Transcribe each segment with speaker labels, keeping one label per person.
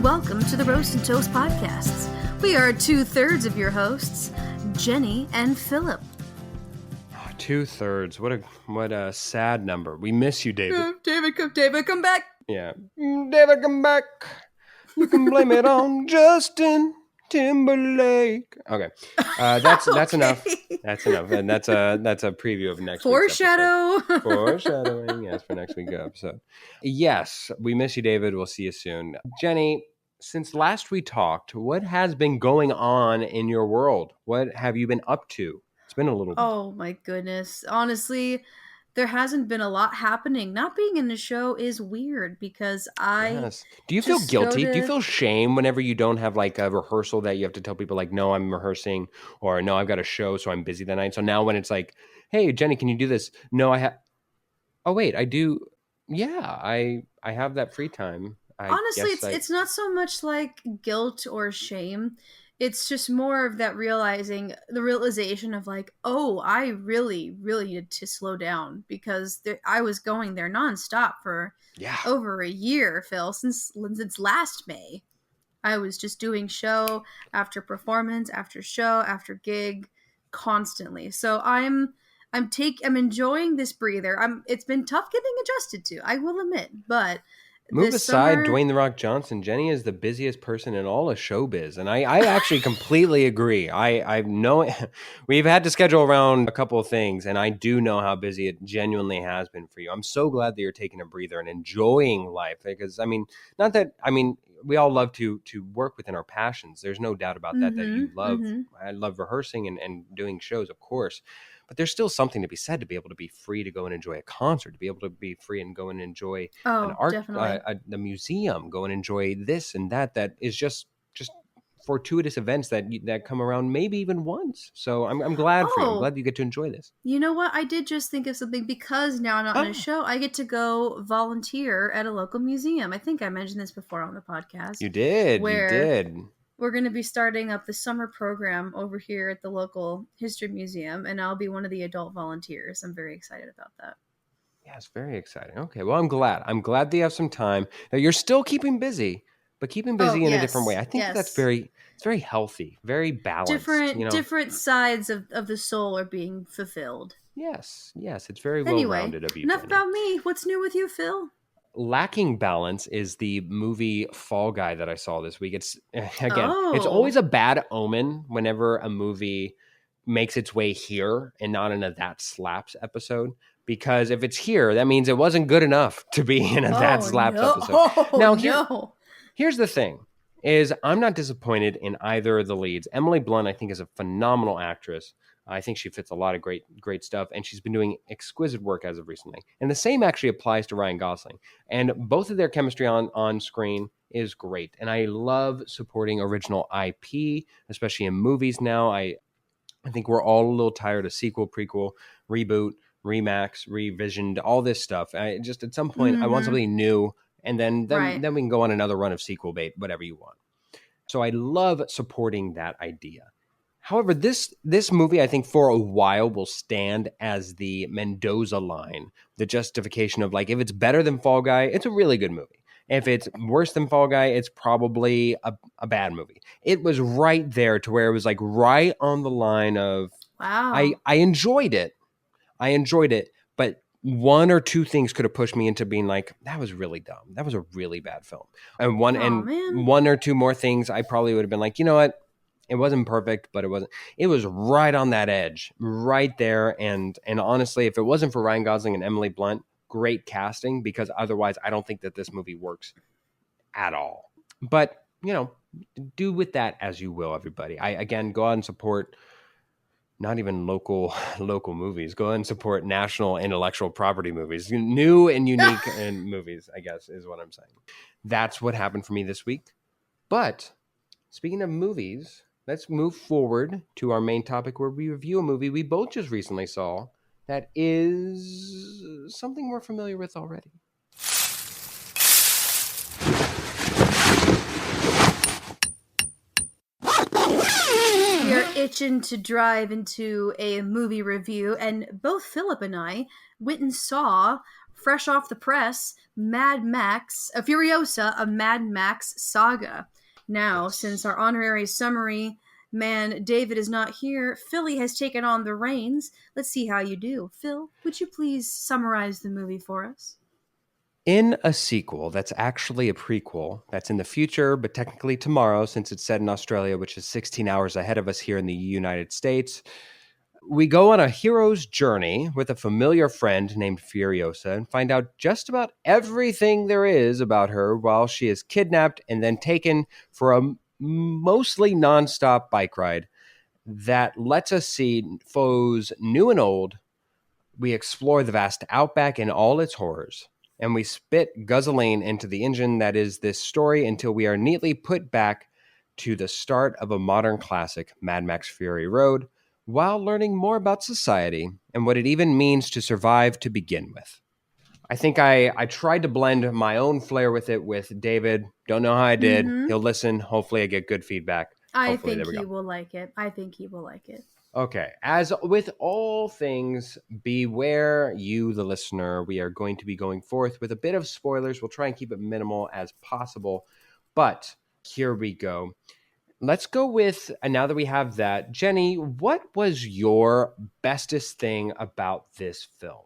Speaker 1: and welcome to the Roast and Toast podcasts. We are 2/3 of your hosts, Jenny and Philip.
Speaker 2: 2/3. What a sad number. We miss you, David.
Speaker 1: David, come back.
Speaker 2: Yeah. David, come back. You can blame it on Justin Timberlake. Okay. That's enough. That's enough. And that's a preview of next week's episode. Foreshadowing, yes, for next week's episode. Yes, we miss you, David. We'll see you soon. Jenny, since last we talked, what has been going on in your world? What have you been up to? It's been a little bit.
Speaker 1: Oh my goodness. Honestly, there hasn't been a lot happening. Not being in the show is weird because
Speaker 2: Yes. Do you feel guilty? Do you feel shame whenever you don't have like a rehearsal that you have to tell people like, no, I'm rehearsing, or no, I've got a show, so I'm busy that night. So now when it's like, hey, Jenny, can you do this? No, I have. Oh wait, I do. Yeah, I have that free time.
Speaker 1: Honestly, it's not so much like guilt or shame. It's just more of that realization of like, oh, I really, really need to slow down because I was going there nonstop for over a year, Phil, since last May. I was just doing show after performance, after show, after gig, constantly. So I'm enjoying this breather. It's been tough getting adjusted to, I will admit, but
Speaker 2: move aside, Dwayne "The Rock" Johnson. Jenny is the busiest person in all of showbiz, and I actually completely agree. I know we've had to schedule around a couple of things, and I do know how busy it genuinely has been for you. I'm so glad that you're taking a breather and enjoying life because, we all love to work within our passions. There's no doubt about that you love. I love rehearsing and doing shows, of course. But there's still something to be said to be able to be free to go and enjoy a concert, to be able to be free and go and enjoy an art, the museum, go and enjoy this and that. That is just fortuitous events that come around maybe even once. So I'm glad for you. I'm glad you get to enjoy this.
Speaker 1: You know what? I did just think of something because now I'm not in a show. I get to go volunteer at a local museum. I think I mentioned this before on the podcast.
Speaker 2: You did.
Speaker 1: We're going to be starting up the summer program over here at the local history museum, and I'll be one of the adult volunteers. I'm very excited about that.
Speaker 2: Yeah, it's very exciting. Okay, well, I'm glad. I'm glad that you have some time. Now, you're still keeping busy, but keeping busy in a different way. I think that's very healthy, very balanced.
Speaker 1: Different sides of the soul are being fulfilled.
Speaker 2: Yes, it's very well-rounded of you.
Speaker 1: Enough about me. What's new with you, Phil?
Speaker 2: Lacking balance is the movie Fall Guy that I saw this week. It's it's always a bad omen whenever a movie makes its way here and not in a That Slaps episode. Because if it's here, that means it wasn't good enough to be in a That Slaps episode. Here's the thing, is I'm not disappointed in either of the leads. Emily Blunt, I think, is a phenomenal actress. I think she fits a lot of great stuff, and she's been doing exquisite work as of recently. And the same actually applies to Ryan Gosling. And both of their chemistry on screen is great. And I love supporting original IP, especially in movies now. I think we're all a little tired of sequel, prequel, reboot, remax, revisioned, all this stuff. At some point, I want something new, and then we can go on another run of sequel bait, whatever you want. So I love supporting that idea. However, this movie, I think, for a while will stand as the Mendoza line, the justification of like, if it's better than Fall Guy, it's a really good movie. If it's worse than Fall Guy, it's probably a bad movie. It was right there to where it was like right on the line of,
Speaker 1: wow.
Speaker 2: I enjoyed it. But one or two things could have pushed me into being like, that was really dumb. That was a really bad film. And one or two more things, I probably would have been like, you know what? It wasn't perfect, but it was right on that edge, right there. And honestly, if it wasn't for Ryan Gosling and Emily Blunt, great casting, because otherwise I don't think that this movie works at all. But, do with that as you will, everybody. Again, go out and support not even local movies. Go and support national intellectual property movies, new and unique and movies, I guess, is what I'm saying. That's what happened for me this week. But speaking of movies, let's move forward to our main topic where we review a movie we both just recently saw that is something we're familiar with already.
Speaker 1: We are itching to drive into a movie review, and both Philip and I went and saw fresh off the press, Mad Max, Furiosa, a Mad Max saga. Now,
Speaker 2: Yes.
Speaker 1: since our honorary summary man David is not here, Philly has taken on the reins. Let's see how you do. Phil, would you please summarize the movie for us?
Speaker 2: In a sequel that's actually a prequel that's in the future, but technically tomorrow, since it's set in Australia, which is 16 hours ahead of us here in the United States, we go on a hero's journey with a familiar friend named Furiosa and find out just about everything there is about her while she is kidnapped and then taken for a mostly nonstop bike ride that lets us see foes new and old. We explore the vast outback and all its horrors, and we spit guzzling into the engine that is this story until we are neatly put back to the start of a modern classic, Mad Max Fury Road, while learning more about society and what it even means to survive to begin with. I think I tried to blend my own flair with it with David. Don't know how I did.
Speaker 1: Mm-hmm.
Speaker 2: He'll listen. Hopefully I get good feedback.
Speaker 1: I
Speaker 2: Hopefully,
Speaker 1: think
Speaker 2: there we
Speaker 1: he
Speaker 2: go.
Speaker 1: will like it. I think he will like it.
Speaker 2: Okay. As with all things, beware you, the listener. We are going to be going forth with a bit of spoilers. We'll try and keep it minimal as possible. But here we go. Let's go with, and now that we have that, Jenny, what was your bestest thing about this film?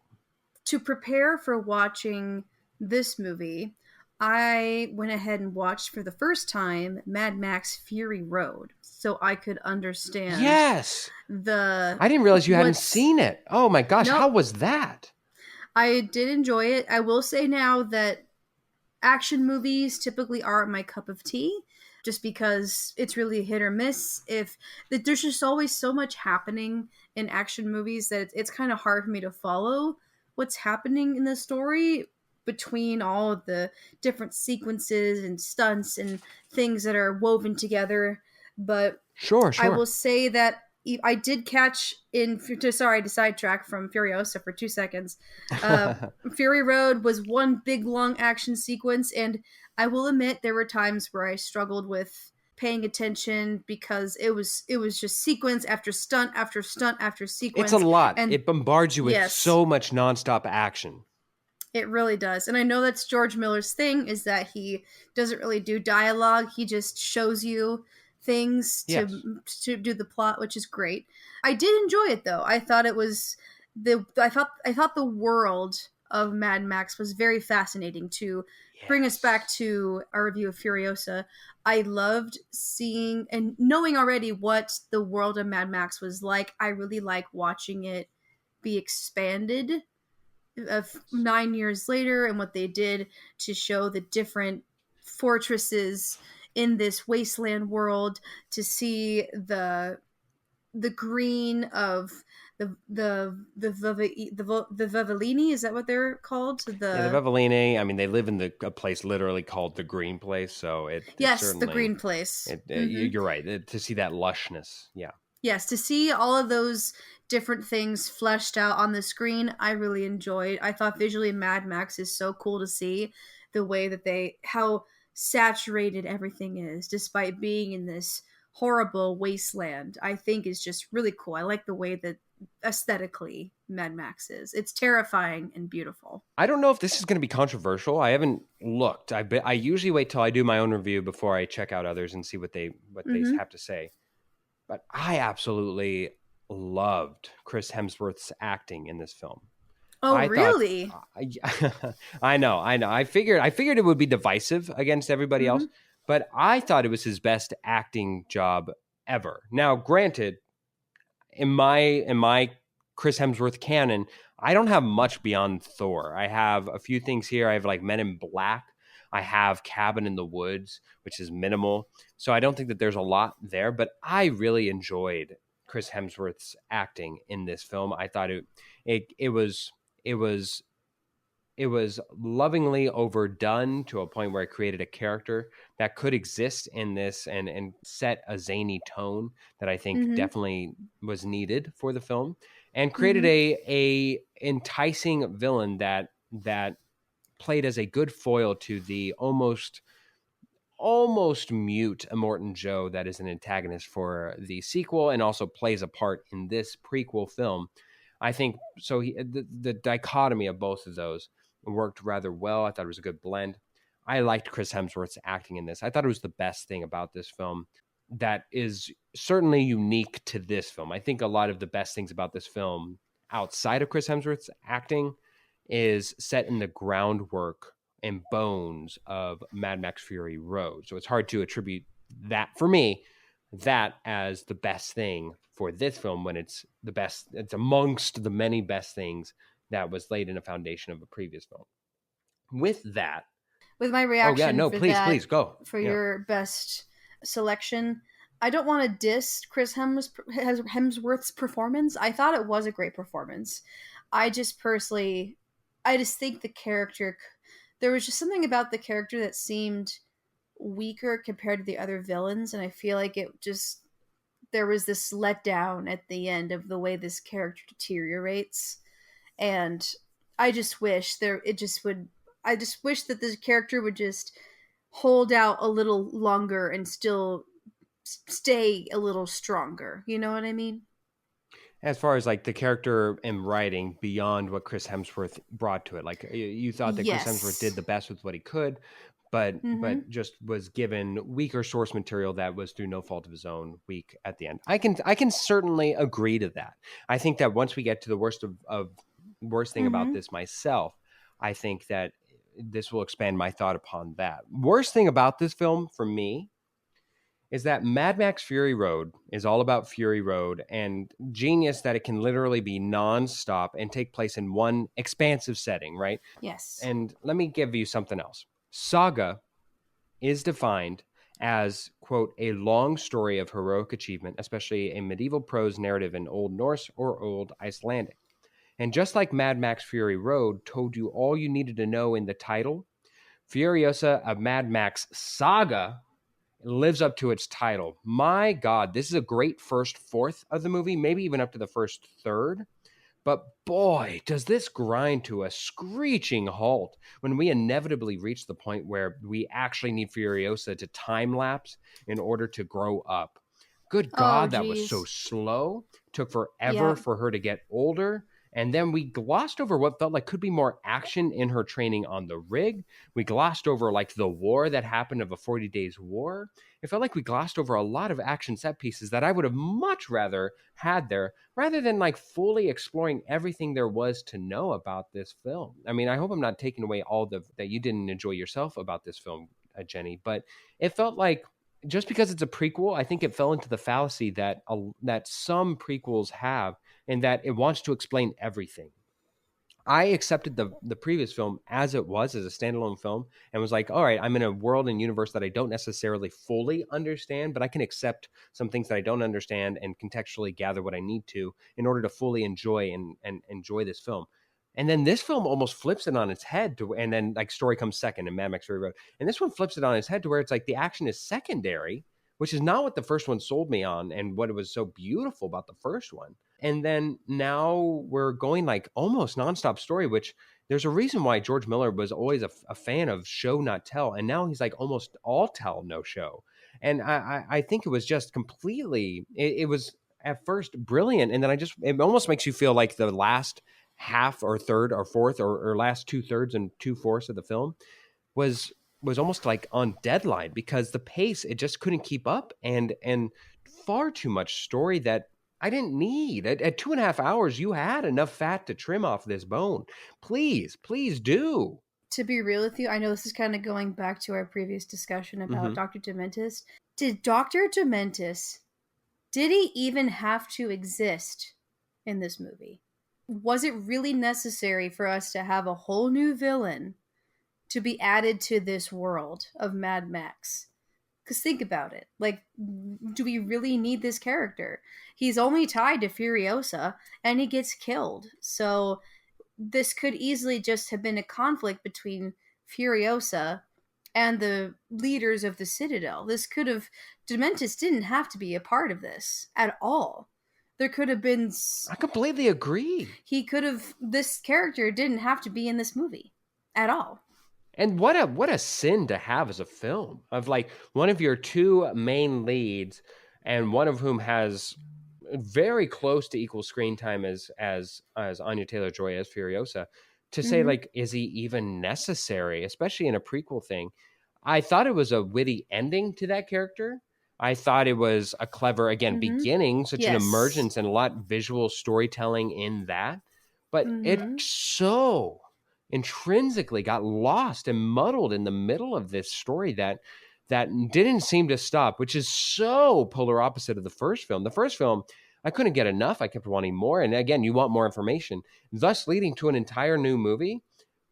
Speaker 1: To prepare for watching this movie, I went ahead and watched for the first time Mad Max Fury Road so I could understand
Speaker 2: Yes.
Speaker 1: the
Speaker 2: I didn't realize you hadn't seen it. Oh my gosh,
Speaker 1: Nope.
Speaker 2: how was that?
Speaker 1: I did enjoy it. I will say now that action movies typically aren't my cup of tea just because it's really hit or miss. If there's just always so much happening in action movies that it's kind of hard for me to follow what's happening in the story between all of the different sequences and stunts and things that are woven together. But
Speaker 2: Sure.
Speaker 1: I will say that I did catch sorry to sidetrack from Furiosa for 2 seconds. Fury Road was one big long action sequence, and I will admit there were times where I struggled with paying attention because it was just sequence after stunt after stunt after sequence.
Speaker 2: It's a lot.
Speaker 1: And
Speaker 2: it bombards you with so much nonstop action.
Speaker 1: It really does. And I know that's George Miller's thing, is that he doesn't really do dialogue. He just shows you things to do the plot, which is great. I did enjoy it though. I thought it was I thought the world of Mad Max was very fascinating. To bring us back to our review of Furiosa, I loved seeing and knowing already what the world of Mad Max was like. I really like watching it be expanded of 9 years later and what they did to show the different fortresses in this wasteland world, to see the green of the Vivellini, is that what they're called?
Speaker 2: The Vivellini. I mean, they live in a place literally called the Green Place, so
Speaker 1: the Green Place.
Speaker 2: You're right. To see that lushness, yeah.
Speaker 1: Yes, to see all of those different things fleshed out on the screen, I really enjoyed. I thought visually Mad Max is so cool to see the way that how saturated everything is, despite being in this horrible wasteland. I think is just really cool. I like the way that aesthetically Mad Max is. It's terrifying and beautiful.
Speaker 2: I don't know if this is going to be controversial. I haven't looked. I usually wait till I do my own review before I check out others and see what they have to say. But I absolutely loved Chris Hemsworth's acting in this film.
Speaker 1: Oh, really?
Speaker 2: I know. I figured it would be divisive against everybody else, but I thought it was his best acting job ever. Now, granted, in my Chris Hemsworth canon, I don't have much beyond Thor. I have a few things here. I have like Men in Black. I have Cabin in the Woods, which is minimal. So I don't think that there's a lot there, but I really enjoyed Chris Hemsworth's acting in this film. I thought it was lovingly overdone to a point where it created a character that could exist in this and set a zany tone that I think definitely was needed for the film, and created a enticing villain that played as a good foil to the almost mute Immortan Joe that is an antagonist for the sequel and also plays a part in this prequel film. I think so. The dichotomy of both of those worked rather well. I thought it was a good blend. I liked Chris Hemsworth's acting in this. I thought it was the best thing about this film that is certainly unique to this film. I think a lot of the best things about this film outside of Chris Hemsworth's acting is set in the groundwork and bones of Mad Max Fury Road. So it's hard to attribute that, for me, that as the best thing for this film when it's the best, it's amongst the many best things that was laid in a foundation of a previous film. With that,
Speaker 1: with my reaction,
Speaker 2: please go
Speaker 1: for your best selection. I don't want to diss Chris Hemsworth's performance. I thought it was a great performance. I just think the character, there was just something about the character that seemed weaker compared to the other villains, and I feel like there was this letdown at the end of the way this character deteriorates, and I just wish that this character would just hold out a little longer and still stay a little stronger. You know what I mean?
Speaker 2: As far as like the character and writing beyond what Chris Hemsworth brought to it, like you thought that Chris Hemsworth did the best with what he could, but just was given weaker source material that was through no fault of his own, weak at the end. I can certainly agree to that. I think that once we get to the worst thing about this myself, I think that this will expand my thought upon that. Worst thing about this film for me is that Mad Max Fury Road is all about Fury Road, and genius that it can literally be nonstop and take place in one expansive setting, right?
Speaker 1: Yes.
Speaker 2: And let me give you something else. Saga is defined as, quote, a long story of heroic achievement, especially a medieval prose narrative in Old Norse or Old Icelandic. And just like Mad Max Fury Road told you all you needed to know in the title, Furiosa, a Mad Max saga, lives up to its title. My God, this is a great first fourth of the movie, maybe even up to the first third. But boy, does this grind to a screeching halt when we inevitably reach the point where we actually need Furiosa to time lapse in order to grow up. Good God, that was so slow. Took forever for her to get older. And then we glossed over what felt like could be more action in her training on the rig. We glossed over like the war that happened of a 40 Days War. It felt like we glossed over a lot of action set pieces that I would have much rather had there, rather than like fully exploring everything there was to know about this film. I mean, I hope I'm not taking away all that you didn't enjoy yourself about this film, Jenny, but it felt like just because it's a prequel, I think it fell into the fallacy that some prequels have, in that it wants to explain everything. I accepted the previous film as it was, as a standalone film, and was like, all right, I'm in a world and universe that I don't necessarily fully understand, but I can accept some things that I don't understand and contextually gather what I need to in order to fully enjoy and enjoy this film. And then this film almost flips it on its head and then like story comes second in Mad Max Fury Road. And this one flips it on its head to where it's like the action is secondary, which is not what the first one sold me on and what it was so beautiful about the first one. And then now we're going like almost nonstop story, which there's a reason why George Miller was always a fan of show, not tell. And now he's like almost all tell, no show. And I think it was just completely, it was at first brilliant. And then it almost makes you feel like the last half or third or fourth or last 2/3 and 2/4 of the film was almost like on deadline, because the pace, it just couldn't keep up, and far too much story that I didn't need. At 2.5 hours, you had enough fat to trim off this bone. Please do.
Speaker 1: To be real with you, I know this is kind of going back to our previous discussion about Dr. Dementis. Did Dr. Dementis, did he even have to exist in this movie? Was it really necessary for us to have a whole new villain to be added to this world of Mad Max? Because think about it. Like, do we really need this character? He's only tied to Furiosa, and he gets killed. So this could easily just have been a conflict between Furiosa and the leaders of the Citadel. Dementis didn't have to be a part of this at all. There could have been...
Speaker 2: I completely agree.
Speaker 1: This character didn't have to be in this movie at all.
Speaker 2: And what a sin to have as a film, of like one of your two main leads, and one of whom has very close to equal screen time as Anya Taylor-Joy as Furiosa, to say
Speaker 1: Mm-hmm.
Speaker 2: like, is he even necessary, especially in a prequel thing? I thought it was a witty ending to that character. I thought it was a clever, again,
Speaker 1: Mm-hmm.
Speaker 2: beginning, such an
Speaker 1: Yes.
Speaker 2: emergence and a lot visual storytelling in that. But it
Speaker 1: Mm-hmm.
Speaker 2: so intrinsically got lost and muddled in the middle of this story that didn't seem to stop, which is so polar opposite of the first film. The first film, I couldn't get enough. I kept wanting more. And again, you want more information, thus leading to an entire new movie.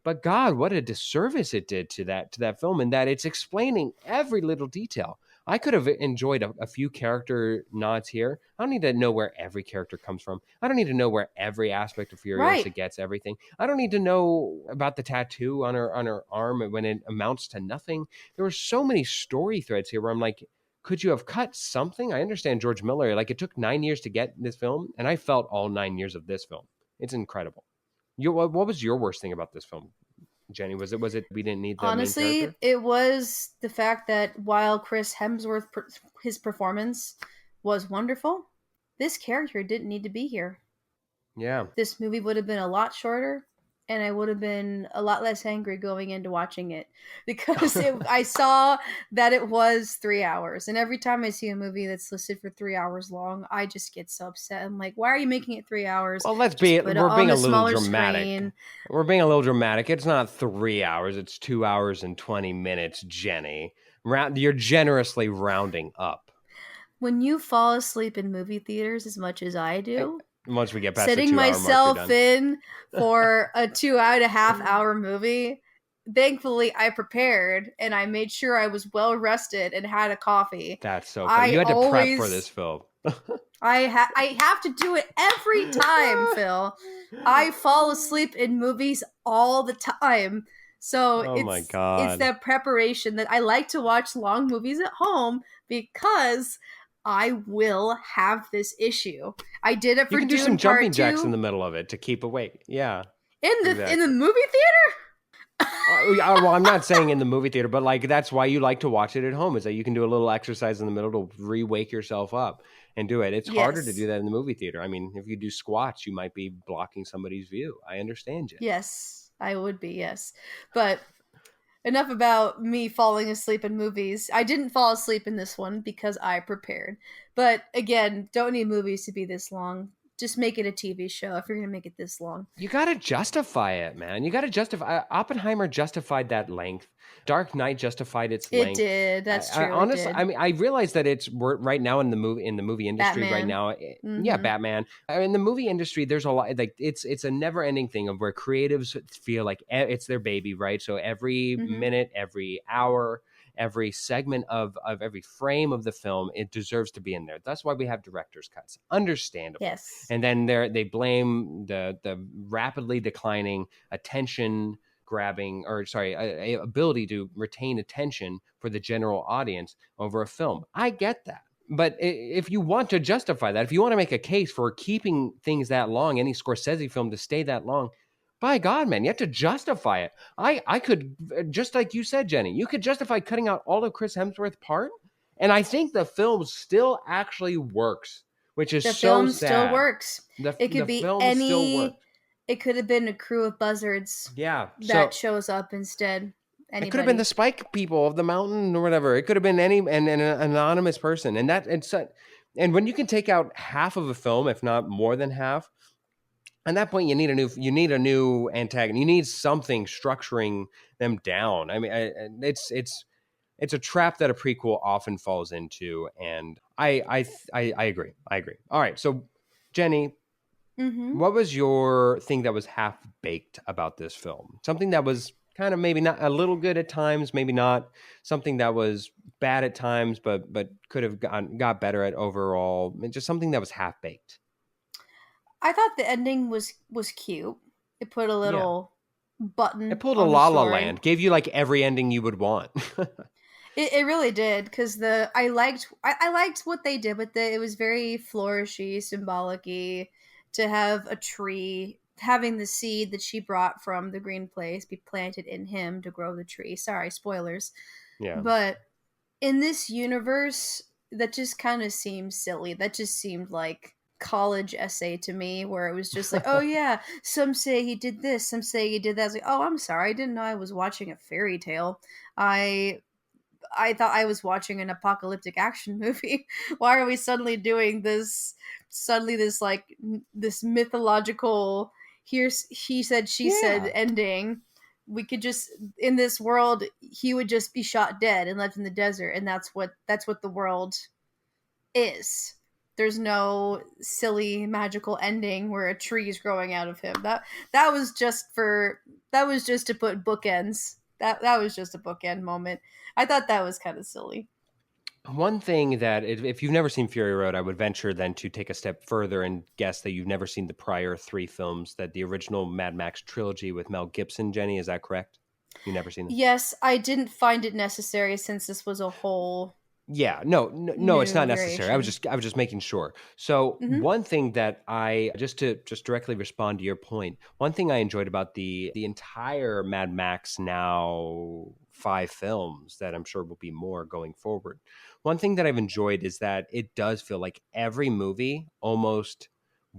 Speaker 2: But God, what a disservice it did to that film, in that it's explaining every little detail. I could have enjoyed a few character nods here. I don't need to know where every character comes from. I don't need to know where every aspect of
Speaker 1: Right.
Speaker 2: Furiosa gets everything. I don't need to know about the tattoo on her arm when it amounts to nothing. There were so many story threads here where I'm like, could you have cut something? I understand George Miller. Like, it took 9 years to get this film, and I felt all 9 years of this film. It's incredible. What was your worst thing about this film, Jenny? Was it we didn't need the main
Speaker 1: Honestly,
Speaker 2: character?
Speaker 1: it was the fact that while Chris Hemsworth, his performance was wonderful, this character didn't need to be here.
Speaker 2: Yeah.
Speaker 1: This movie would have been a lot shorter, and I would have been a lot less angry going into watching it because I saw that it was 3 hours, and every time I see a movie that's listed for 3 hours long, I just get so upset. I'm like, why are you making it 3 hours?
Speaker 2: Well,
Speaker 1: Just put it
Speaker 2: we're
Speaker 1: on
Speaker 2: being a
Speaker 1: the
Speaker 2: little
Speaker 1: smaller
Speaker 2: dramatic.
Speaker 1: screen.
Speaker 2: We're being a little dramatic. It's not 3 hours. It's 2 hours and 20 minutes, Jenny. You're generously rounding up.
Speaker 1: When you fall asleep in movie theaters as much as I
Speaker 2: And
Speaker 1: do,
Speaker 2: once we get past the
Speaker 1: setting
Speaker 2: 2 hour mark, you're
Speaker 1: myself
Speaker 2: done.
Speaker 1: in for a 2.5 hour movie, thankfully I prepared and I made sure I was well rested and had a coffee.
Speaker 2: That's so funny. You had to prep for this
Speaker 1: Always
Speaker 2: film.
Speaker 1: I have to do it every time, Phil. I fall asleep in movies all the time. So
Speaker 2: Oh my
Speaker 1: it's
Speaker 2: God.
Speaker 1: that preparation that I like to watch long movies at home because I will have this issue. I did it
Speaker 2: You
Speaker 1: for
Speaker 2: can do some
Speaker 1: Dune
Speaker 2: jumping
Speaker 1: Part
Speaker 2: jacks in
Speaker 1: 2
Speaker 2: the middle of it to keep awake. Yeah,
Speaker 1: in the
Speaker 2: exactly.
Speaker 1: movie theater.
Speaker 2: Well, I'm not saying in the movie theater, but like that's why you like to watch it at home, is that you can do a little exercise in the middle to re-wake yourself up and do it. It's harder to do
Speaker 1: Yes.
Speaker 2: that in the movie theater. I mean, if you do squats, you might be blocking somebody's view. I understand, Jenny.
Speaker 1: Yes, I would be, yes. But enough about me falling asleep in movies. I didn't fall asleep in this one because I prepared. But again, don't need movies to be this long. Just make it a TV show if you're going to make it this long.
Speaker 2: You got to justify it, man. You got to justify. Oppenheimer justified that length. Dark Knight justified its
Speaker 1: It
Speaker 2: length.
Speaker 1: did. That's
Speaker 2: I
Speaker 1: true. It
Speaker 2: honestly,
Speaker 1: did.
Speaker 2: I mean, I realize that we're right now in the movie industry right
Speaker 1: Batman.
Speaker 2: now. Yeah,
Speaker 1: Mm-hmm.
Speaker 2: Batman. In the movie industry, there's a lot like it's a never ending thing of where creatives feel like it's their baby, right? So every
Speaker 1: Mm-hmm.
Speaker 2: minute, every hour, every segment of every frame of the film, it deserves to be in there. That's why we have director's cuts, understandable.
Speaker 1: Yes.
Speaker 2: And then they blame the rapidly declining attention grabbing, or sorry, ability to retain attention for the general audience over a film. I get that. But if you want to justify that, if you want to make a case for keeping things that long, any Scorsese film to stay that long, by God, man, you have to justify it. I could, just like you said, Jenny, you could justify cutting out all of Chris Hemsworth's part, and I think the film still actually works, which is
Speaker 1: The
Speaker 2: so
Speaker 1: film still
Speaker 2: sad.
Speaker 1: works. It could
Speaker 2: The
Speaker 1: be
Speaker 2: film still
Speaker 1: any.
Speaker 2: worked.
Speaker 1: It could have been a crew of buzzards
Speaker 2: Yeah.
Speaker 1: that
Speaker 2: So
Speaker 1: shows up instead.
Speaker 2: it could have been the
Speaker 1: Anybody.
Speaker 2: spike people of the mountain or whatever. It could have been an anonymous person, and that and when you can take out half of a film, if not more than half, at that point you need a new antagonist. You need something structuring them down. I mean, it's a trap that a prequel often falls into, and I agree. I agree. All right, so Jenny,
Speaker 1: Mm-hmm.
Speaker 2: what was your thing that was half baked about this film? Something that was kind of maybe not a little good at times, maybe not. Something that was bad at times, but could have got better at overall. Just something that was half baked.
Speaker 1: I thought the ending was cute. It put a
Speaker 2: Yeah,
Speaker 1: little
Speaker 2: it
Speaker 1: button
Speaker 2: pulled a
Speaker 1: on the
Speaker 2: La La
Speaker 1: story.
Speaker 2: Land, gave you like every ending you would want.
Speaker 1: It really did because I liked what they did with it. It was very flourishy, symbolic-y to have a tree having the seed that she brought from the green place be planted in him to grow the tree. Sorry, spoilers.
Speaker 2: Yeah,
Speaker 1: But in this universe, that just kind of seemed silly. That just seemed like college essay to me where it was just like, oh yeah, some say he did this, some say he did that. I was like, oh, I'm sorry, I didn't know I was watching a fairy tale. I thought I was watching an apocalyptic action movie. Why are we suddenly doing this? Suddenly, this like this mythological here's he said she said
Speaker 2: Yeah.
Speaker 1: ending. We could just in this world he would just be shot dead and left in the desert, and that's what the world is. There's no silly magical ending where a tree is growing out of him. That was just for that was just to put bookends. That was just a bookend moment. I thought that was kind of silly.
Speaker 2: One thing that, if you've never seen Fury Road, I would venture then to take a step further and guess that you've never seen the prior three films, that the original Mad Max trilogy with Mel Gibson, Jenny, is that correct? You never seen them?
Speaker 1: Yes, I didn't find it necessary since this was a whole
Speaker 2: Yeah, no, it's
Speaker 1: new
Speaker 2: not necessary. I was
Speaker 1: variation.
Speaker 2: just making sure. So
Speaker 1: Mm-hmm.
Speaker 2: one thing that I just directly respond to your point, one thing I enjoyed about the entire Mad Max now 5 films that I'm sure will be more going forward. One thing that I've enjoyed is that it does feel like every movie almost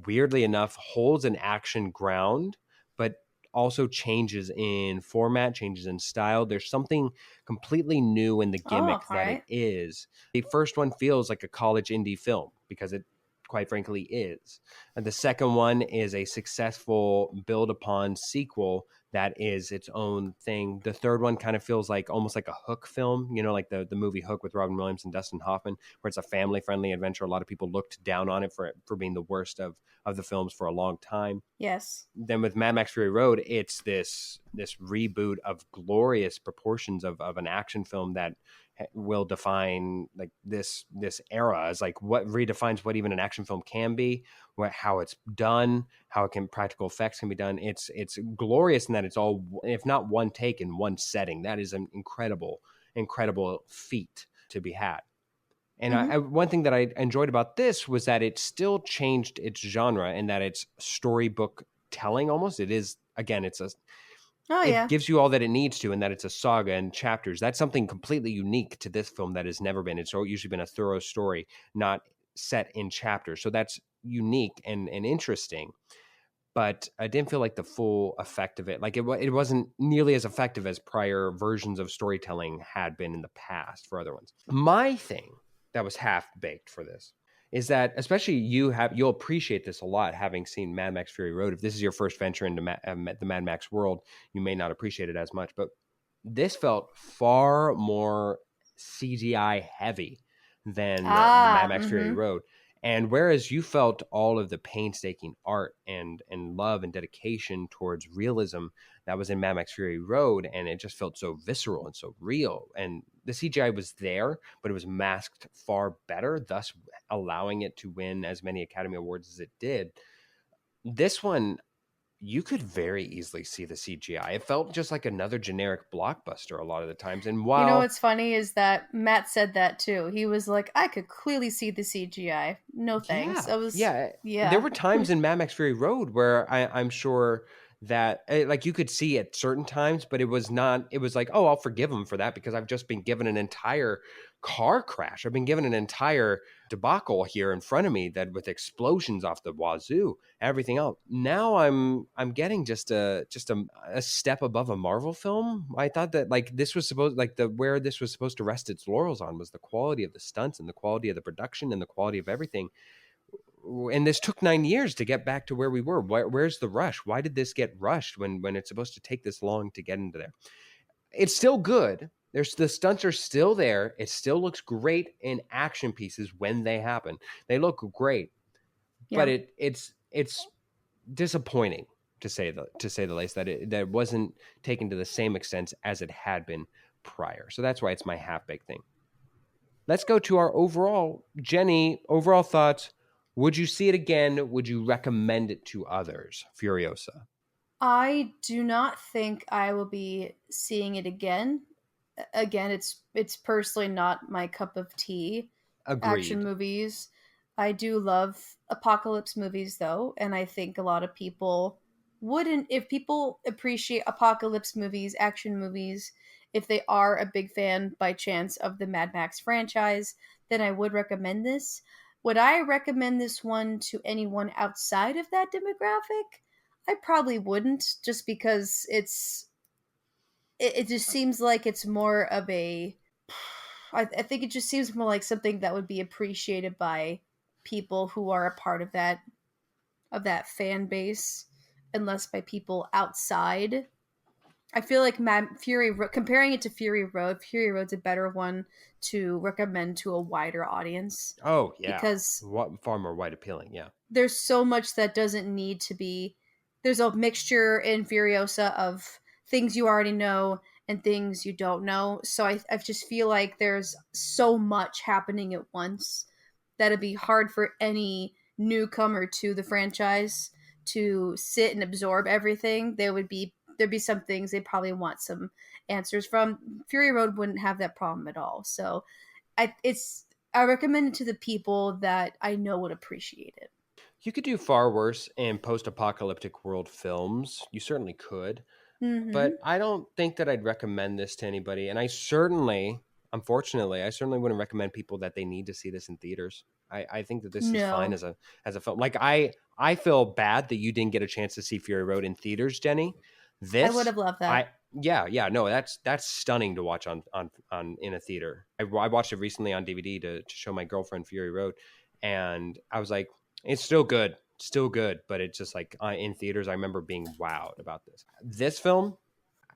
Speaker 2: weirdly enough holds an action ground, but also changes in format, changes in style. There's something completely new in the
Speaker 1: Oh, all
Speaker 2: gimmick that it
Speaker 1: right.
Speaker 2: is. The first one feels like a college indie film because it quite frankly is. And the second one is a successful build upon sequel that is its own thing. The third one kind of feels like almost like a Hook film, like the movie Hook with Robin Williams and Dustin Hoffman, where it's a family friendly adventure. A lot of people looked down on it for being the worst of the films for a long time.
Speaker 1: Yes.
Speaker 2: Then with Mad Max Fury Road, it's this reboot of glorious proportions of an action film that will define like this era as like what redefines what even an action film can be, how it's done, how it can practical effects can be done. It's glorious in that it's all, if not one take in one setting. That is an incredible feat to be had. And
Speaker 1: Mm-hmm.
Speaker 2: one thing that I enjoyed about this was that it still changed its genre and that it's storybook telling almost. It is, again,
Speaker 1: Oh
Speaker 2: it
Speaker 1: yeah.
Speaker 2: gives you all that it needs to, and that it's a saga and chapters. That's something completely unique to this film that has never been. It's usually been a thorough story, not set in chapters. So that's unique and interesting. But I didn't feel like the full effect of it. Like it wasn't nearly as effective as prior versions of storytelling had been in the past for other ones. My thing that was half baked for this is that, especially you'll appreciate this a lot having seen Mad Max Fury Road. If this is your first venture into the Mad Max world, you may not appreciate it as much, but this felt far more CGI heavy than the Mad
Speaker 1: Ah.
Speaker 2: Max Fury
Speaker 1: Mm-hmm.
Speaker 2: Road. And whereas you felt all of the painstaking art and love and dedication towards realism that was in Mad Max Fury Road, and it just felt so visceral and so real. And the CGI was there, but it was masked far better, thus allowing it to win as many Academy Awards as it did. This one, you could very easily see the CGI. It felt just like another generic blockbuster a lot of the times. And
Speaker 1: You know
Speaker 2: while,
Speaker 1: what's funny is that Matt said that too. He was like, I could clearly see the CGI. No thanks. I was
Speaker 2: yeah, there
Speaker 1: yeah.
Speaker 2: were times in Mad Max Fury Road where I'm sure that like you could see at certain times, but it was not. It was like, oh, I'll forgive him for that because I've just been given an entire car crash. I've been given an entire debacle here in front of me that with explosions off the wazoo, everything else. Now I'm getting just a step above a Marvel film. I thought that like this was supposed like the where this was supposed to rest its laurels on was the quality of the stunts and the quality of the production and the quality of everything. And this took 9 years to get back to where we were. Where's the rush? Why did this get rushed when it's supposed to take this long to get into there? It's still good. There's the stunts are still there. It still looks great in action pieces when they happen. They look great, but
Speaker 1: Yeah.
Speaker 2: it's disappointing to say the least that it wasn't taken to the same extent as it had been prior. So that's why it's my half baked thing. Let's go to our overall, Jenny, overall thoughts. Would you see it again? Would you recommend it to others? Furiosa.
Speaker 1: I do not think I will be seeing it again. Again, it's personally not my cup of tea. Action
Speaker 2: Agreed.
Speaker 1: movies. I do love apocalypse movies though, and I think a lot of people wouldn't if people appreciate apocalypse movies, action movies, if they are a big fan by chance of the Mad Max franchise, then I would recommend this. Would I recommend this one to anyone outside of that demographic? I probably wouldn't, just because it just seems like it's more of a I think it just seems more like something that would be appreciated by people who are a part of that fan base, and less by people outside. I feel like comparing it to Fury Road's a better one to recommend to a wider audience,
Speaker 2: Oh yeah,
Speaker 1: because
Speaker 2: far more wide appealing. Yeah,
Speaker 1: there's so much that doesn't need to be. There's a mixture in Furiosa of things you already know and things you don't know. So I just feel like there's so much happening at once that it'd be hard for any newcomer to the franchise to sit and absorb everything. There'd be some things they probably want some answers from. Fury Road wouldn't have that problem at all. So I recommend it to the people that I know would appreciate it.
Speaker 2: you could do far worse in post-apocalyptic world films. You certainly could,
Speaker 1: Mm-hmm.
Speaker 2: but I don't think that I'd recommend this to anybody. And I certainly, unfortunately, I certainly wouldn't recommend people that they need to see this in theaters. I think that this is fine
Speaker 1: No,
Speaker 2: as a film. Like I feel bad that you didn't get a chance to see Fury Road in theaters, Jenny.
Speaker 1: I would
Speaker 2: This
Speaker 1: have loved that.
Speaker 2: I yeah no, that's stunning to watch on in a theater. I watched it recently on DVD to show my girlfriend Fury Road, and I was like, it's still good, but it's just like in theaters, I remember being wowed about this. This film,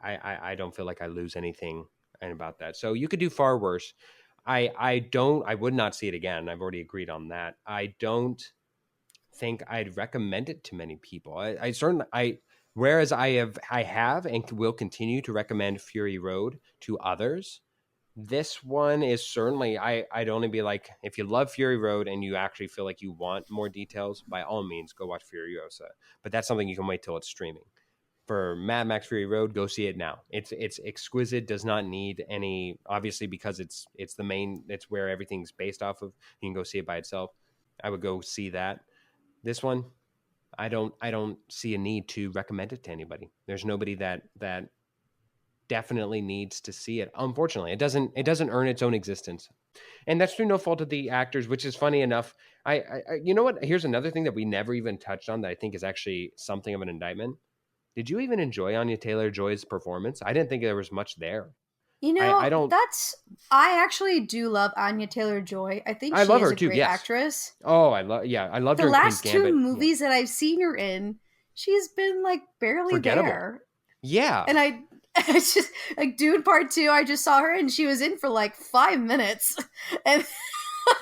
Speaker 2: I don't feel like I lose anything about that. So you could do far worse. I would not see it again. I've already agreed on that. I don't think I'd recommend it to many people. I certainly I whereas I have and will continue to recommend Fury Road to others. This one is certainly I'd only be like, if you love Fury Road and you actually feel like you want more details, by all means go watch Furiosa. But that's something you can wait till it's streaming. For Mad Max Fury Road, go see it now. It's exquisite, does not need any, obviously, because it's the main, it's where everything's based off of. You can go see it by itself. I would go see that. This one, I don't see a need to recommend it to anybody. There's nobody that definitely needs to see it. Unfortunately, it doesn't earn its own existence, and that's through no fault of the actors, which is funny enough. You know what? Here's another thing that we never even touched on that I think is actually something of an indictment. Did you even enjoy Anya Taylor Joy's performance? I didn't think there was much there.
Speaker 1: You
Speaker 2: I
Speaker 1: know,
Speaker 2: don't.
Speaker 1: I actually do love Anya Taylor Joy. I think
Speaker 2: I
Speaker 1: she
Speaker 2: love
Speaker 1: is
Speaker 2: her
Speaker 1: a
Speaker 2: too.
Speaker 1: great
Speaker 2: Yes.
Speaker 1: actress.
Speaker 2: Oh, I love. Yeah, I loved
Speaker 1: The
Speaker 2: her in Queen's
Speaker 1: last two
Speaker 2: Gambit. Yeah,
Speaker 1: movies that I've seen her in, she's been like barely
Speaker 2: forgettable.
Speaker 1: there.
Speaker 2: Yeah.
Speaker 1: And it's just like Dune Part 2, I just saw her and she was in for like 5 minutes. And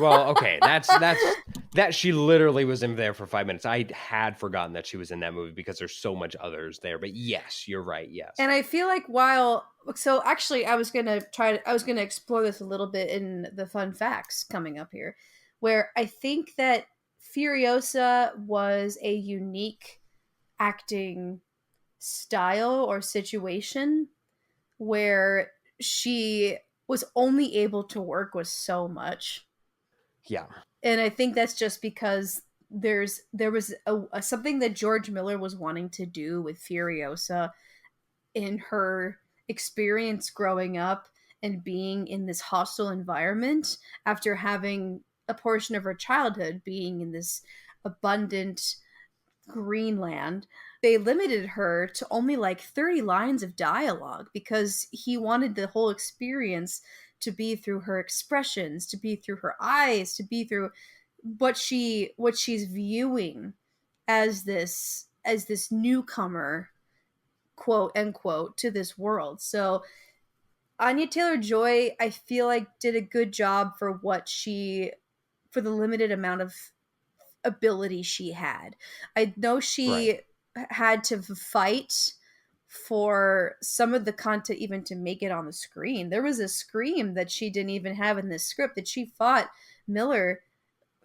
Speaker 2: Well, okay, that she literally was in there for 5 minutes. I had forgotten that she was in that movie because there's so much others there. But yes, you're right. Yes.
Speaker 1: and I feel like so actually I was gonna explore this a little bit in the fun facts coming up here, where I think that Furiosa was a unique acting style or situation where she was only able to work with so much.
Speaker 2: Yeah.
Speaker 1: And I think that's just because there was something that George Miller was wanting to do with Furiosa in her experience growing up and being in this hostile environment after having a portion of her childhood being in this abundant Greenland. They limited her to only like 30 lines of dialogue because he wanted the whole experience to be through her expressions, to be through her eyes, to be through what she's viewing as this newcomer, quote unquote, to this world. So Anya Taylor Joy, I feel like did a good job for the limited amount of ability she had. I know
Speaker 2: Right.
Speaker 1: she had to fight for some of the content even to make it on the screen. There was a scream that she didn't even have in this script that she fought Miller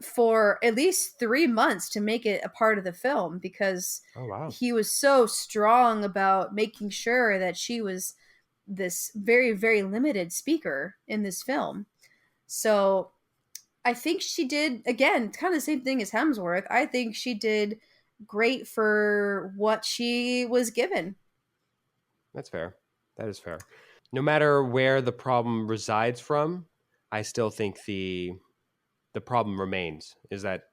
Speaker 1: for at least 3 months to make it a part of the film because
Speaker 2: Oh wow.
Speaker 1: he was so strong about making sure that she was this very, very limited speaker in this film. So I think she did, again, kind of the same thing as Hemsworth. I think she did great for what she was given.
Speaker 2: That's fair. That is fair. No matter where the problem resides from, I still think the problem remains is that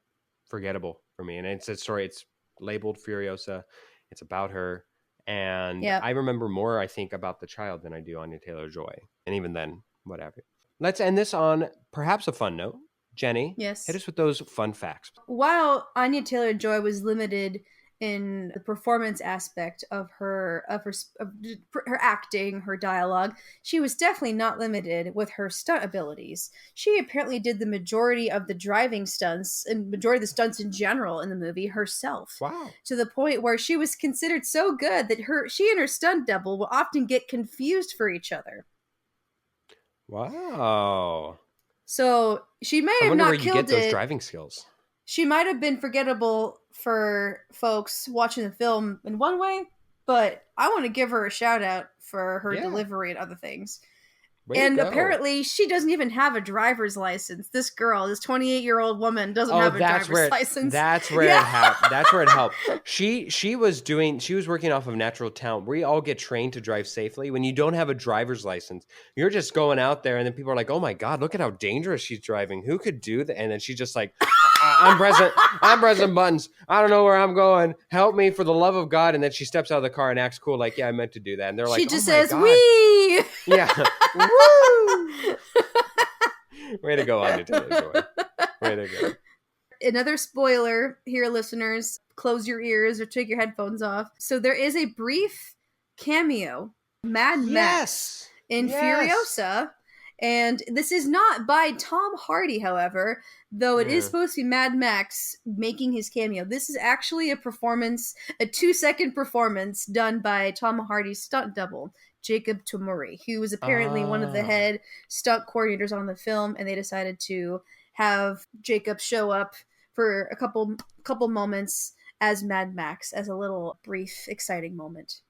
Speaker 2: forgettable for me. And it's a story. It's labeled Furiosa. It's about her. And
Speaker 1: Yep.
Speaker 2: I remember more, I think, about the child than I do Anya Taylor-Joy. And even then, whatever. Let's end this on perhaps a fun note. Jenny,
Speaker 1: Yes.
Speaker 2: hit us with those fun facts.
Speaker 1: While Anya Taylor-Joy was limited in the performance aspect of her acting, her dialogue, she was definitely not limited with her stunt abilities. She apparently did the majority of the driving stunts and majority of the stunts in general in the movie herself.
Speaker 2: Wow.
Speaker 1: To the point where she was considered so good that she and her stunt double will often get confused for each other.
Speaker 2: Wow.
Speaker 1: So she may have not killed it. I wonder where you get
Speaker 2: those driving skills.
Speaker 1: She might have been forgettable for folks watching the film in one way, but I want to give her a shout out for her delivery and other things. And apparently, she doesn't even have a driver's license. This girl, this 28-year-old woman, doesn't have a driver's license.
Speaker 2: That's where it helped. That's where it helped. She was working off of natural talent. We all get trained to drive safely. When you don't have a driver's license, you're just going out there, and then people are like, "Oh my God, look at how dangerous she's driving. Who could do that?" And then she's just like, I'm pressing buttons. I don't know where I'm going. Help me for the love of God. And then she steps out of the car and acts cool, like, yeah, I meant to do that. And they're like,
Speaker 1: she just says, "Wee!"
Speaker 2: Yeah. Woo! Way to go, Anya Taylor-Joy. Way to go.
Speaker 1: Another spoiler here, listeners. Close your ears or take your headphones off. So there is a brief cameo, Mad Max, in Furiosa. And this is not by Tom Hardy, however, though it is supposed to be Mad Max making his cameo. This is actually a 2-second performance done by Tom Hardy's stunt double, Jacob Tamuri, who was apparently one of the head stunt coordinators on the film, and they decided to have Jacob show up for a couple moments as Mad Max, as a little brief, exciting moment.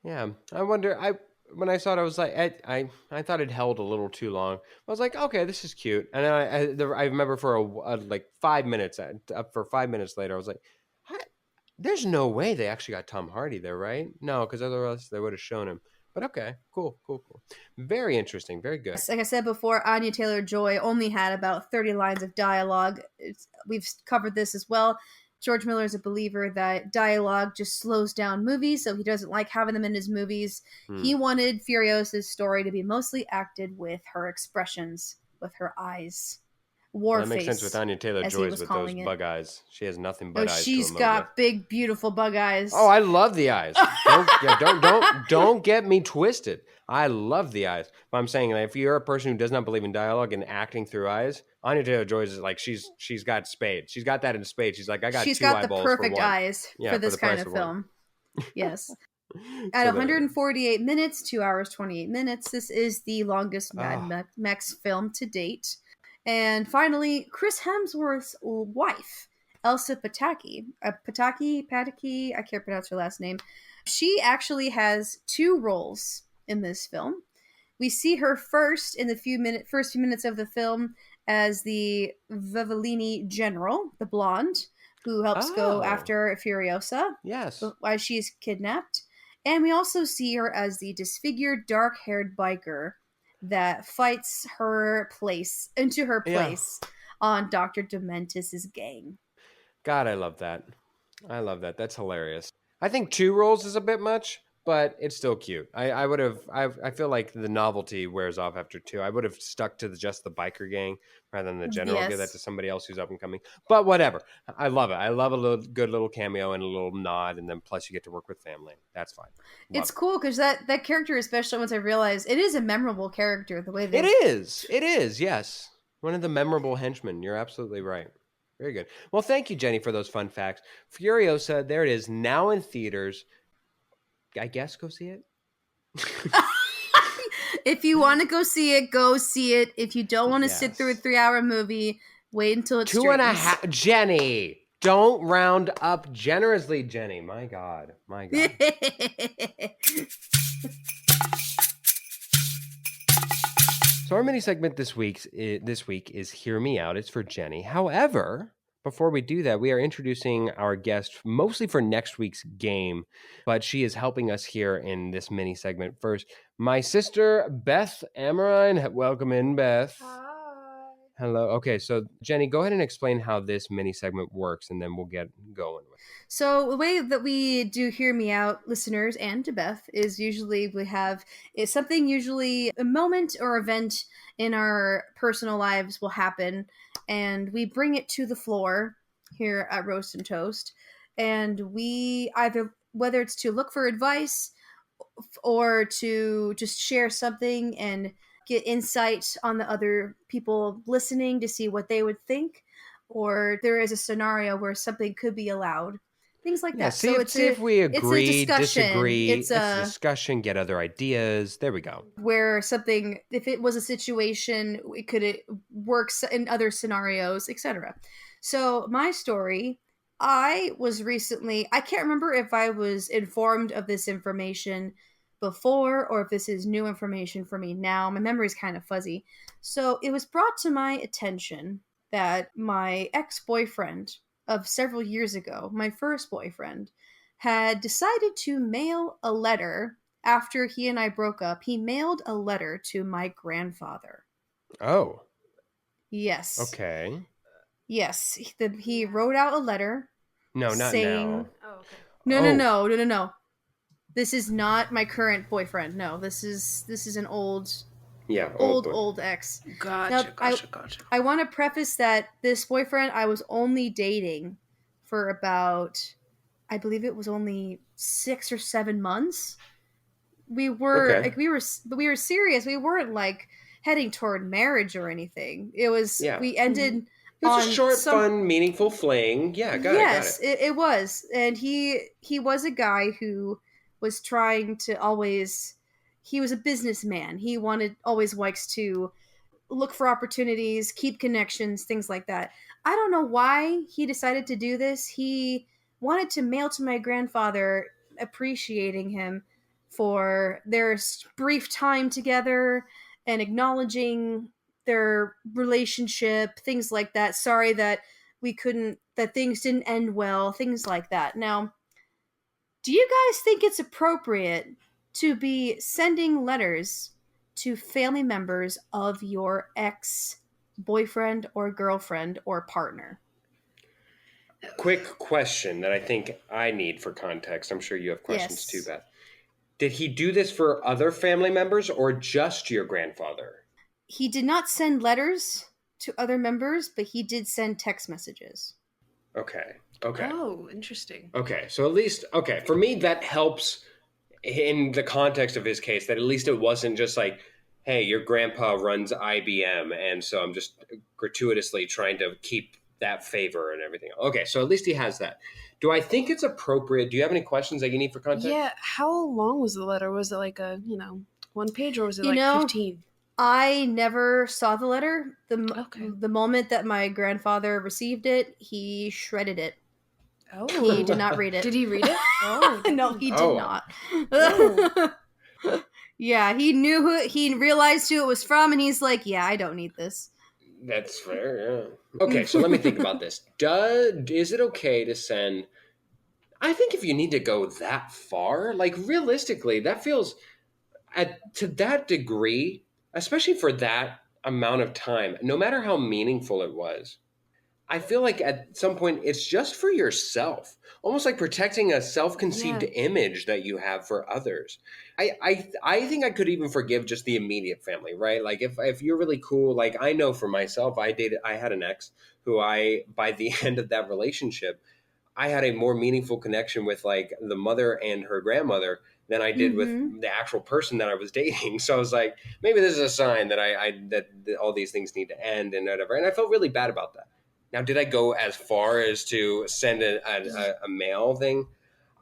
Speaker 2: Yeah, I wonder. When I saw it, I was like, I thought it held a little too long. I was like, okay, this is cute. And then I remember for like 5 minutes, for 5 minutes later, I was like, there's no way they actually got Tom Hardy there, right? No, because otherwise they would have shown him. But okay, cool. Very interesting, very good.
Speaker 1: Like I said before, Anya Taylor-Joy only had about 30 lines of dialogue. We've covered this as well. George Miller is a believer that dialogue just slows down movies, so he doesn't like having them in his movies. He wanted Furiosa's story to be mostly acted with her expressions, with her eyes.
Speaker 2: That makes sense with Anya Taylor-Joy with those bug eyes. She has nothing but eyes.
Speaker 1: She's got big, beautiful bug eyes.
Speaker 2: Oh, I love the eyes. Don't get me twisted. I love the eyes. But I'm saying that if you're a person who does not believe in dialogue and acting through eyes, Anya Taylor-Joy is like she's got spades. She's got that in spades. She's like, I got two eyeballs for one.
Speaker 1: She's got the perfect eyes for this kind of film. Yes. At 148 minutes, 2 hours 28 minutes, this is the longest Mad Max film to date. And finally, Chris Hemsworth's wife, Elsa Pataky, I can't pronounce her last name. She actually has 2 roles in this film. We see her first in the first few minutes of the film as the Vivellini general, the blonde, who helps go after Furiosa.
Speaker 2: Yes.
Speaker 1: While she's kidnapped. And we also see her as the disfigured, dark-haired biker that fights her place on Dr. Dementis' gang.
Speaker 2: God, I love that. That's hilarious. I think 2 roles is a bit much, but it's still cute. I feel like the novelty wears off after 2. I would have stuck to just the biker gang rather than the general. Give that to somebody else who's up and coming. But whatever. I love it. I love a good little cameo and a little nod, and then plus you get to work with family. That's fine.
Speaker 1: It's cool because that character, especially once I realized, it is a memorable character. The way
Speaker 2: it is. Yes, one of the memorable henchmen. You're absolutely right. Very good. Well, thank you, Jenny, for those fun facts. Furiosa, there it is, now in theaters. I guess go see it.
Speaker 1: If you want to go see it, go see it. If you don't want to sit through a 3-hour movie, wait until it's
Speaker 2: 2.5. Jenny, don't round up generously, Jenny. My God. So our mini segment this week is Hear Me Out. It's for Jenny. However, before we do that, we are introducing our guest mostly for next week's game, but she is helping us here in this mini segment. First, my sister, Beth Amrine. Welcome in, Beth.
Speaker 3: Hi.
Speaker 2: Hello. Okay, so Jenny, go ahead and explain how this mini segment works, and then we'll get going with it.
Speaker 1: So the way that we do Hear Me Out, listeners, and to Beth, is usually we have is something, usually a moment or event in our personal lives will happen, and we bring it to the floor here at Roast and Toast, and we either, whether it's to look for advice or to just share something and get insight on the other people listening to see what they would think, or there is a scenario where something could be allowed, things like
Speaker 2: Yeah,
Speaker 1: that.
Speaker 2: see
Speaker 1: So
Speaker 2: if see if we
Speaker 1: it's a
Speaker 2: agree,
Speaker 1: discussion.
Speaker 2: disagree.
Speaker 1: It's
Speaker 2: It's a
Speaker 1: a
Speaker 2: discussion, get other ideas. There we go.
Speaker 1: where something, if it was a situation, it could work in other scenarios, etc. So my story, I was recently, I can't remember if I was informed of this information before or if this is new information for me now. My memory is kind of fuzzy. So it was brought to my attention that my ex-boyfriend of several years ago, my first boyfriend, had decided to mail a letter. After he and I broke up, he mailed a letter to my grandfather.
Speaker 2: Oh,
Speaker 1: Yes.
Speaker 2: okay.
Speaker 1: Yes. He wrote out a letter
Speaker 2: No, not
Speaker 1: saying,
Speaker 2: now.
Speaker 3: Oh, okay.
Speaker 1: no, no,
Speaker 2: Oh,
Speaker 1: no, no, no, no. This is not my current boyfriend. No, this is an
Speaker 2: yeah, old
Speaker 1: old,
Speaker 2: boy.
Speaker 1: old ex.
Speaker 3: Gotcha,
Speaker 1: Now,
Speaker 3: gotcha.
Speaker 1: I want to preface that this boyfriend I was only dating for about, I believe it was only 6 or 7 months. We were
Speaker 2: Okay.
Speaker 1: like we were serious. We weren't like heading toward marriage or anything. It was,
Speaker 2: Yeah.
Speaker 1: we ended
Speaker 2: It was a
Speaker 1: on
Speaker 2: short,
Speaker 1: some,
Speaker 2: fun, meaningful fling. Yeah, got
Speaker 1: yes,
Speaker 2: it.
Speaker 1: it was. And he was a guy who was trying to always, he was a businessman. He wanted, always likes to look for opportunities, keep connections, things like that. I don't know why he decided to do this. He wanted to mail to my grandfather appreciating him for their brief time together and acknowledging their relationship, things like that. Sorry that we couldn't, that things didn't end well, things like that. Now, do you guys think it's appropriate to be sending letters to family members of your ex boyfriend or girlfriend or partner?
Speaker 2: Quick question that I think I need for context. I'm sure you have questions too,
Speaker 1: Yes.
Speaker 2: Beth. Did he do this for other family members or just your grandfather?
Speaker 1: He did not send letters to other members, but he did send text messages.
Speaker 2: Okay. Okay.
Speaker 3: Oh, interesting.
Speaker 2: Okay. So at least, okay. For me, that helps in the context of his case, that at least it wasn't just like, hey, your grandpa runs IBM. And so I'm just gratuitously trying to keep that favor and everything. Okay. So at least he has that. Do I think it's appropriate? Do you have any questions that you need for context?
Speaker 3: Yeah, how long was the letter? Was it like a, one page or was it
Speaker 1: You
Speaker 3: like
Speaker 1: know,
Speaker 3: 15?
Speaker 1: I never saw the letter.
Speaker 3: Okay.
Speaker 1: The moment that my grandfather received it, he shredded it.
Speaker 3: Oh.
Speaker 1: He did not read it.
Speaker 3: Did he read it? Oh.
Speaker 1: No, he did
Speaker 2: Oh.
Speaker 1: not.
Speaker 3: Oh.
Speaker 1: Yeah, he knew he realized who it was from, and he's like, yeah, I don't need this.
Speaker 2: That's fair, yeah. Okay, so let me think about this. Is it okay to send? I think if you need to go that far, like realistically, that feels to that degree, especially for that amount of time, no matter how meaningful it was. I feel like at some point it's just for yourself, almost like protecting a self-conceived
Speaker 3: Yeah.
Speaker 2: image that you have for others. I think I could even forgive just the immediate family, right? Like if you're really cool, like I know for myself, I had an ex who by the end of that relationship, I had a more meaningful connection with like the mother and her grandmother than I did with the actual person that I was dating. So I was like, maybe this is a sign that that all these things need to end and whatever. And I felt really bad about that. Now, did I go as far as to send a mail thing?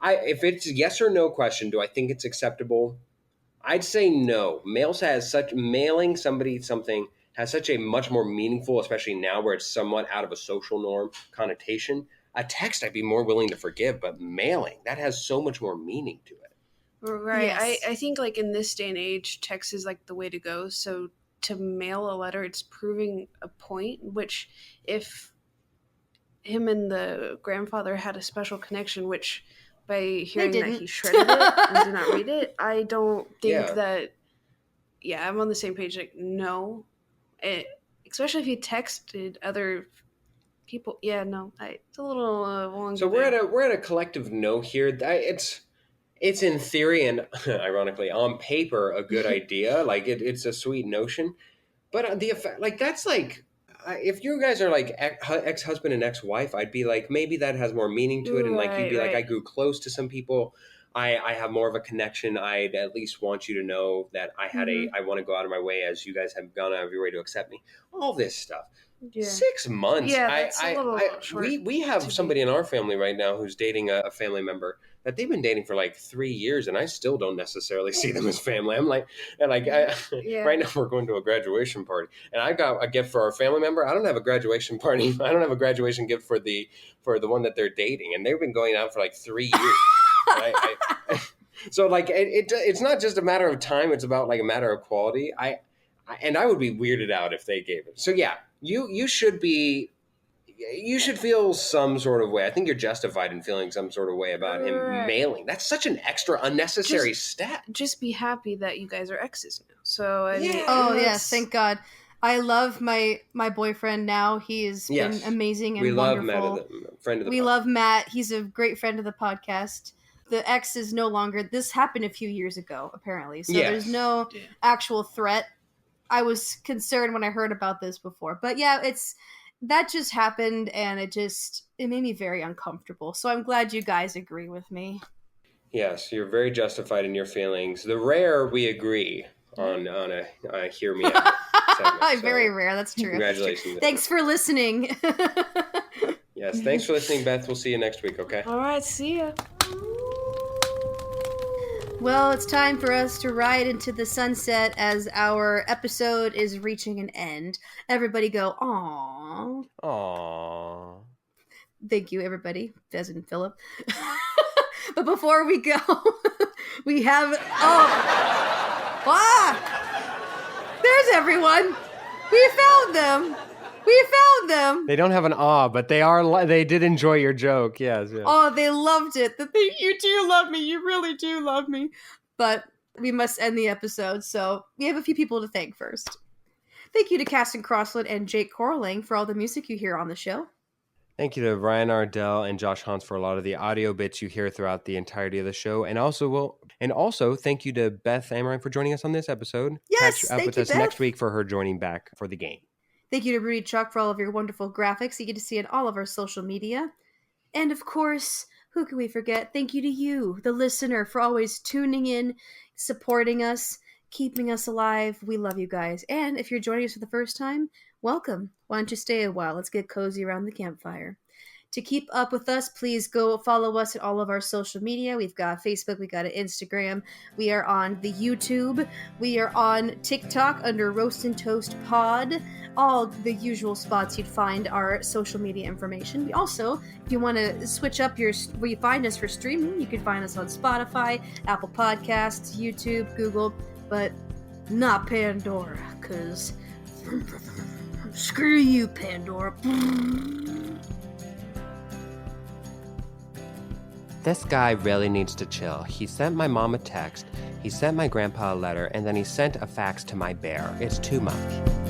Speaker 2: If it's a yes or no question, do I think it's acceptable? I'd say no. Mailing somebody something has such a much more meaningful, especially now where it's somewhat out of a social norm connotation. A text I'd be more willing to forgive, but mailing, that has so much more meaning to it.
Speaker 3: Right.
Speaker 1: Yes.
Speaker 3: I think like in this day and age, text is like the way to go. So to mail a letter, it's proving a point, which if him and the grandfather had a special connection, which by hearing that he shredded it and did not read it, I don't think that, I'm on the same page. Like, no, especially if you texted other people. Yeah, no, it's a little longer.
Speaker 2: So we're at a collective no here. It's in theory and ironically on paper a good idea. Like it's a sweet notion, but the effect, like that's like if you guys are like ex-husband and ex-wife, I'd be like maybe that has more meaning to it, and like you'd be like I grew close to some people. I have more of a connection. I'd at least want you to know that I had I want to go out of my way as you guys have gone out of your way to accept me. All this stuff. Yeah. 6 months.
Speaker 3: Yeah, that's a little short.
Speaker 2: We have somebody in our family right now who's dating a family member that they've been dating for like 3 years, and I still don't necessarily see them as family. I'm like, right now we're going to a graduation party, and I got a gift for our family member. I don't have a graduation party. I don't have a graduation gift for the one that they're dating, and they've been going out for like 3 years. So like it's not just a matter of time; it's about like a matter of quality. I would be weirded out if they gave it. So yeah. You should feel some sort of way. I think you're justified in feeling some sort of way about him mailing. That's such an extra unnecessary step.
Speaker 3: Just be happy that you guys are exes now. So I mean,
Speaker 1: yes, thank God. I love my boyfriend now. He has been amazing and wonderful.
Speaker 2: Love Matt, friend of the podcast.
Speaker 1: Love Matt. He's a great friend of the podcast. The ex is no longer. This happened a few years ago, apparently. So there's no actual threat. I was concerned when I heard about this before, but yeah, that just happened, and it made me very uncomfortable. So I'm glad you guys agree with me.
Speaker 2: Yes, you're very justified in your feelings. The rare we agree on a hear me out segment.
Speaker 1: Very rare. That's true.
Speaker 2: Congratulations.
Speaker 1: Thanks for listening.
Speaker 2: Yes, thanks for listening, Beth. We'll see you next week. Okay.
Speaker 3: All right. See ya.
Speaker 1: Well, it's time for us to ride into the sunset as our episode is reaching an end. Everybody go, aww.
Speaker 2: Aww.
Speaker 1: Thank you, everybody. Des and Philip. But before we go, we have... There's everyone! We found them! We found them!
Speaker 2: They don't have an but they did enjoy your joke. Yes.
Speaker 1: Oh, they loved it. You do love me. You really do love me. But we must end the episode, so we have a few people to thank first. Thank you to Caston Crossland and Jake Corling for all the music you hear on the show.
Speaker 2: Thank you to Ryan Ardell and Josh Hans for a lot of the audio bits you hear throughout the entirety of the show. And also thank you to Beth Amrine for joining us on this episode.
Speaker 1: Yes,
Speaker 2: catch up with us
Speaker 1: Beth.
Speaker 2: Next week for her joining back for the game.
Speaker 1: Thank you to Rudy Chuck for all of your wonderful graphics you get to see on all of our social media. And of course, who can we forget? Thank you to you, the listener, for always tuning in, supporting us, keeping us alive. We love you guys. And if you're joining us for the first time, welcome. Why don't you stay a while? Let's get cozy around the campfire. To keep up with us, please go follow us at all of our social media. We've got Facebook, we got an Instagram, we are on the YouTube, we are on TikTok under Roast and Toast Pod. All the usual spots you'd find our social media information. We also, if you want to switch up where you find us for streaming, you can find us on Spotify, Apple Podcasts, YouTube, Google, but not Pandora, because screw you, Pandora.
Speaker 2: This guy really needs to chill. He sent my mom a text, he sent my grandpa a letter, and then he sent a fax to my bear. It's too much.